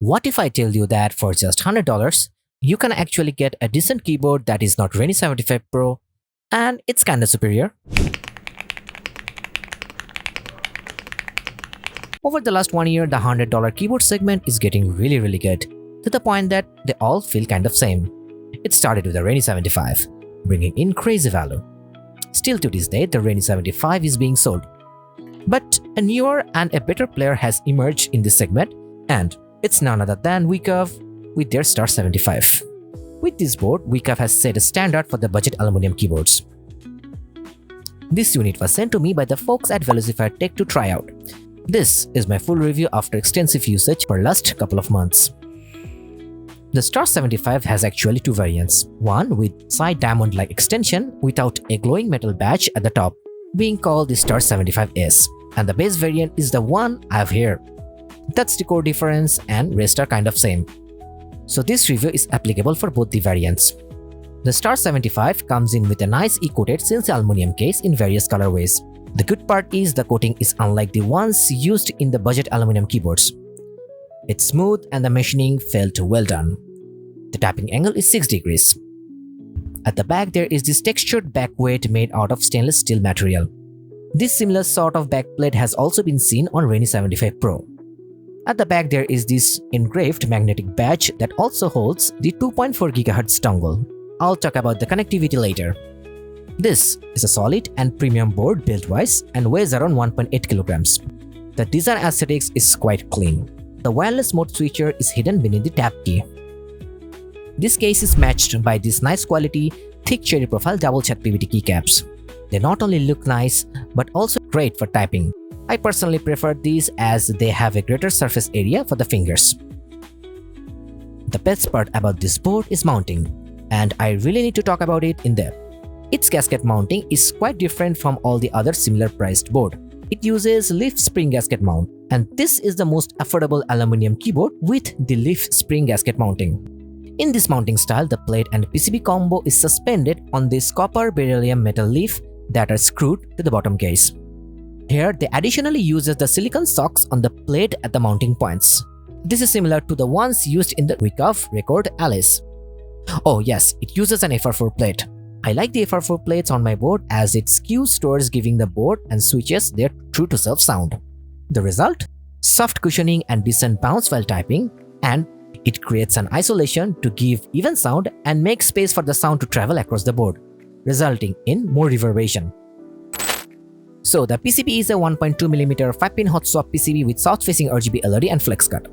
What if I tell you that for just $100, you can actually get a decent keyboard that is not Reni 75 Pro and it's kinda superior? Over the last 1 year, the $100 keyboard segment is getting really good, to the point that they all feel kind of same. It started with the Reni 75, bringing in crazy value. Still to this day, the Reni 75 is being sold. But a newer and a better player has emerged in this segment, and it's none other than Weikav with their Star75. With this board, Weikav has set a standard for the budget aluminum keyboards. This unit was sent to me by the folks at Velocifiretech to try out. This is my full review after extensive usage for last couple of months. The Star75 has actually two variants, one with side diamond-like extension without a glowing metal badge at the top, being called the Star75S, and the base variant is the one I have here. That's the core difference and rest are kind of same. So this review is applicable for both the variants. The Star75 comes in with a nice e-coated CNC aluminum case in various colorways. The good part is the coating is unlike the ones used in the budget aluminum keyboards. It's smooth and the machining felt well done. The tapping angle is 6 degrees. At the back there is this textured backplate made out of stainless steel material. This similar sort of backplate has also been seen on Reni 75 Pro. At the back there is this engraved magnetic badge that also holds the 2.4 GHz dongle. I'll talk about the connectivity later. This is a solid and premium board build-wise and weighs around 1.8 kilograms. The design aesthetics is quite clean. The wireless mode switcher is hidden beneath the tab key. This case is matched by this nice quality, thick cherry profile double chat PVT keycaps. They not only look nice, but also great for typing. I personally prefer these as they have a greater surface area for the fingers. The best part about this board is mounting, and I really need to talk about it in depth. Its gasket mounting is quite different from all the other similar priced board. It uses leaf spring gasket mount, and this is the most affordable aluminum keyboard with the leaf spring gasket mounting. In this mounting style, the plate and PCB combo is suspended on this copper beryllium metal leaf that are screwed to the bottom case. Here, they additionally uses the silicone socks on the plate at the mounting points. This is similar to the ones used in the Weikav Record Alice. Oh yes, it uses an FR4 plate. I like the FR4 plates on my board as it skews towards giving the board and switches their true-to-self sound. The result? Soft cushioning and decent bounce while typing, and it creates an isolation to give even sound and make space for the sound to travel across the board, resulting in more reverberation. So the PCB is a 1.2mm 5-pin hot swap PCB with south-facing RGB LED and flex cut.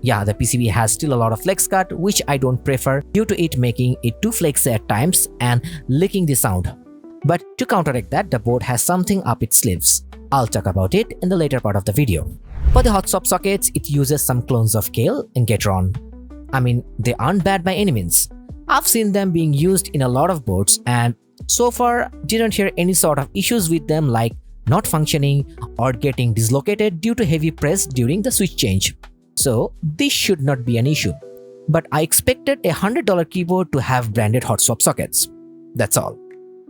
Yeah, the PCB has still a lot of flex cut, which I don't prefer due to it making it too flexy at times and leaking the sound. But to counteract that, the board has something up its sleeves. I'll talk about it in the later part of the video. For the hot swap sockets, it uses some clones of Kale and Gatron. I mean, they aren't bad by any means. I've seen them being used in a lot of boards and so far didn't hear any sort of issues with them like not functioning or getting dislocated due to heavy press during the switch change. So this should not be an issue. But I expected a $100 keyboard to have branded hot swap sockets. That's all.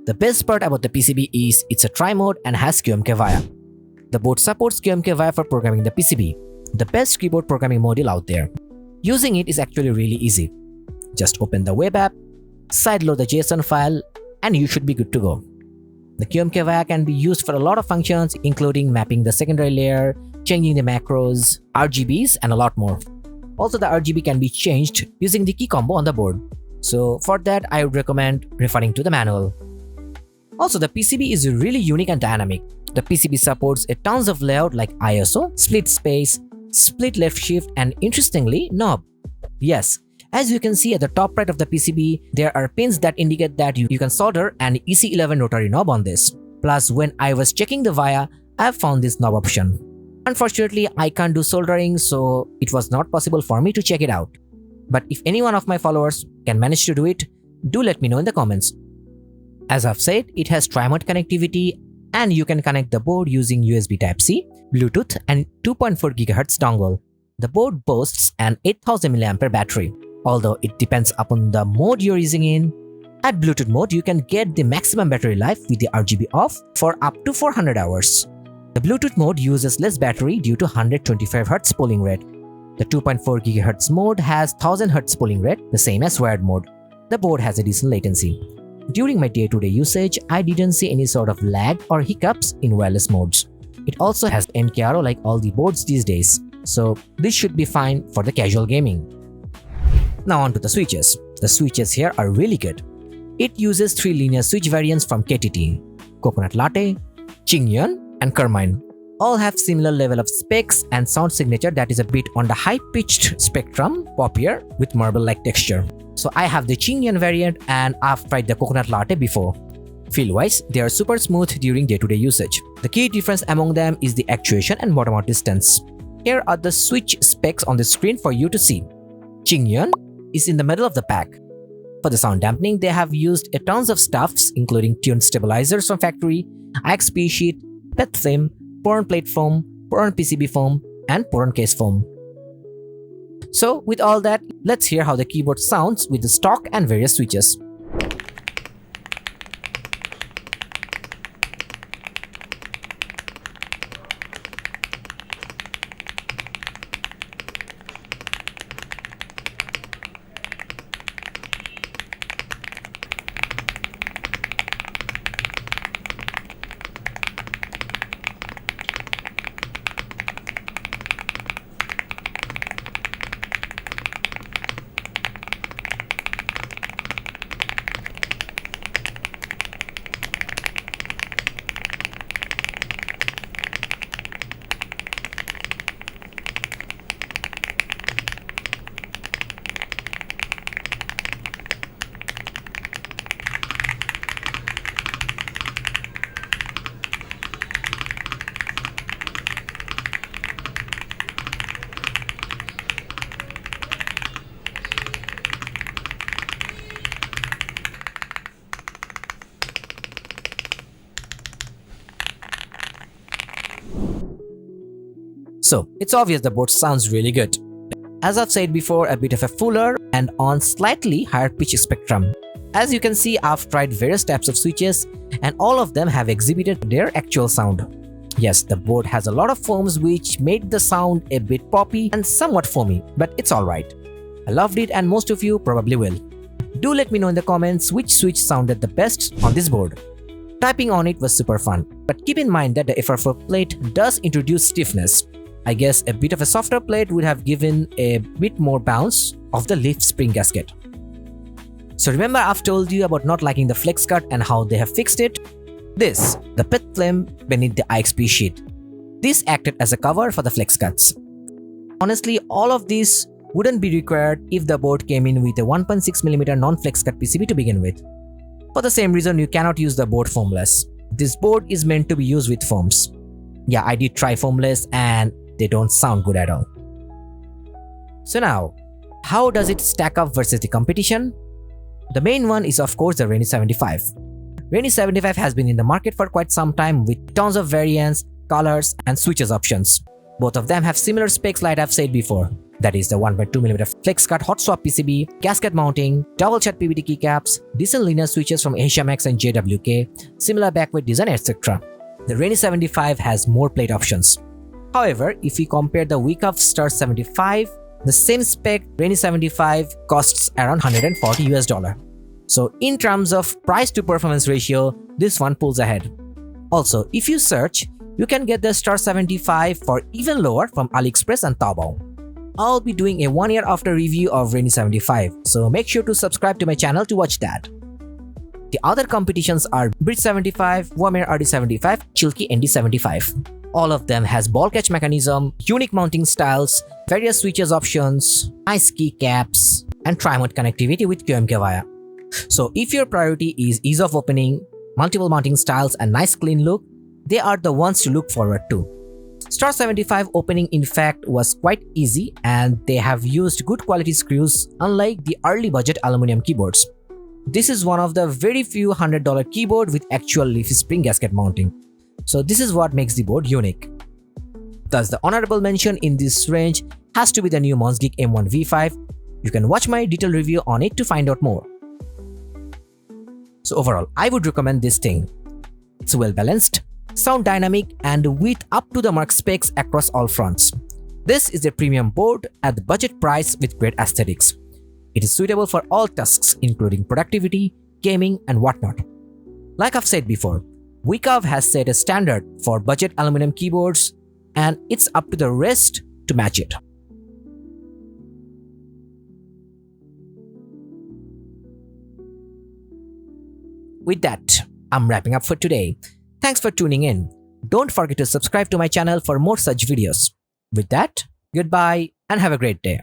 The best part about the PCB is it's a tri-mode and has QMK VIA. The board supports QMK VIA for programming the PCB, the best keyboard programming module out there. Using it is actually really easy. Just open the web app, sideload the JSON file, and you should be good to go. The QMK VIA can be used for a lot of functions including mapping the secondary layer, changing the macros, RGBs, and a lot more. Also, the RGB can be changed using the key combo on the board. So for that, I would recommend referring to the manual. Also, the PCB is really unique and dynamic. The PCB supports a tons of layout like ISO, split space, split left shift, and interestingly, knob. Yes, as you can see at the top right of the PCB, there are pins that indicate that you can solder an EC11 rotary knob on this. Plus, when I was checking the VIA, I have found this knob option. Unfortunately, I can't do soldering, so it was not possible for me to check it out. But if any one of my followers can manage to do it, do let me know in the comments. As I've said, it has tri-mode connectivity and you can connect the board using USB Type-C, Bluetooth, and 2.4 GHz dongle. The board boasts an 8000 mAh battery, although it depends upon the mode you're using in. At Bluetooth mode, you can get the maximum battery life with the RGB off for up to 400 hours. The Bluetooth mode uses less battery due to 125Hz polling rate. The 2.4 GHz mode has 1000 Hz polling rate, the same as wired mode. The board has a decent latency. During my day-to-day usage, I didn't see any sort of lag or hiccups in wireless modes. It also has MKRO like all the boards these days, so this should be fine for the casual gaming. Now on to the switches. The switches here are really good. It uses 3 linear switch variants from KTT: Coconut Latte, Qingyuan, and Carmine. All have similar level of specs and sound signature that is a bit on the high-pitched spectrum, poppier with marble-like texture. So I have the Qingyuan variant and I've tried the Coconut Latte before. Feel-wise, they are super smooth during day-to-day usage. The key difference among them is the actuation and bottom-out distance. Here are the switch specs on the screen for you to see. Qingyuan is in the middle of the pack. For the sound dampening, they have used a tons of stuffs including tuned stabilizers from factory, IXP sheet, PET film, Poron plate foam, Poron PCB foam, and Poron case foam. So with all that, let's hear how the keyboard sounds with the stock and various switches. So, it's obvious the board sounds really good. As I've said before, a bit of a fuller and on slightly higher pitch spectrum. As you can see, I've tried various types of switches and all of them have exhibited their actual sound. Yes, the board has a lot of foams which made the sound a bit poppy and somewhat foamy, but it's alright. I loved it and most of you probably will. Do let me know in the comments which switch sounded the best on this board. Typing on it was super fun, but keep in mind that the FR4 plate does introduce stiffness. I guess a bit of a softer plate would have given a bit more bounce of the leaf spring gasket. So remember I've told you about not liking the flex cut and how they have fixed it? This, the PET film beneath the IXP sheet. This acted as a cover for the flex cuts. Honestly, all of these wouldn't be required if the board came in with a 1.6mm non-flex cut PCB to begin with. For the same reason, you cannot use the board foamless. This board is meant to be used with foams. Yeah, I did try foamless and they don't sound good at all. So now, how does it stack up versus the competition? The main one is of course the Reni75. Reni75 has been in the market for quite some time with tons of variants, colors and switches options. Both of them have similar specs like I've said before. That is the 1.2mm flex cut hot swap PCB, gasket mounting, double chat PVD keycaps, decent linear switches from Asiamax and JWK, similar backweight design, etc. The Reni75 has more plate options. However, if we compare the Weikav Stars75, the same spec Reni75 costs around $140 US. So in terms of price to performance ratio, this one pulls ahead. Also, if you search, you can get the Stars75 for even lower from AliExpress and Taobao. I'll be doing a 1 year after review of Reni75, so make sure to subscribe to my channel to watch that. The other competitions are Bridge75, Wamer RD75, Chilki ND75. All of them has ball catch mechanism, unique mounting styles, various switches options, nice keycaps, and tri-mode connectivity with QMK via. So if your priority is ease of opening, multiple mounting styles and nice clean look, they are the ones to look forward to. Stars75 opening in fact was quite easy and they have used good quality screws unlike the early budget aluminum keyboards. This is one of the very few $100 keyboard with actual leafy spring gasket mounting. So this is what makes the board unique. Thus the honorable mention in this range has to be the new Monsgeek M1 V5. You can watch my detailed review on it to find out more. So overall, I would recommend this thing. It's well balanced, sound dynamic and with up to the mark specs across all fronts. This is a premium board at the budget price with great aesthetics. It is suitable for all tasks including productivity, gaming and whatnot. Like I've said before, Weikav has set a standard for budget aluminum keyboards and it's up to the rest to match it. With that, I'm wrapping up for today. Thanks for tuning in. Don't forget to subscribe to my channel for more such videos. With that, goodbye and have a great day.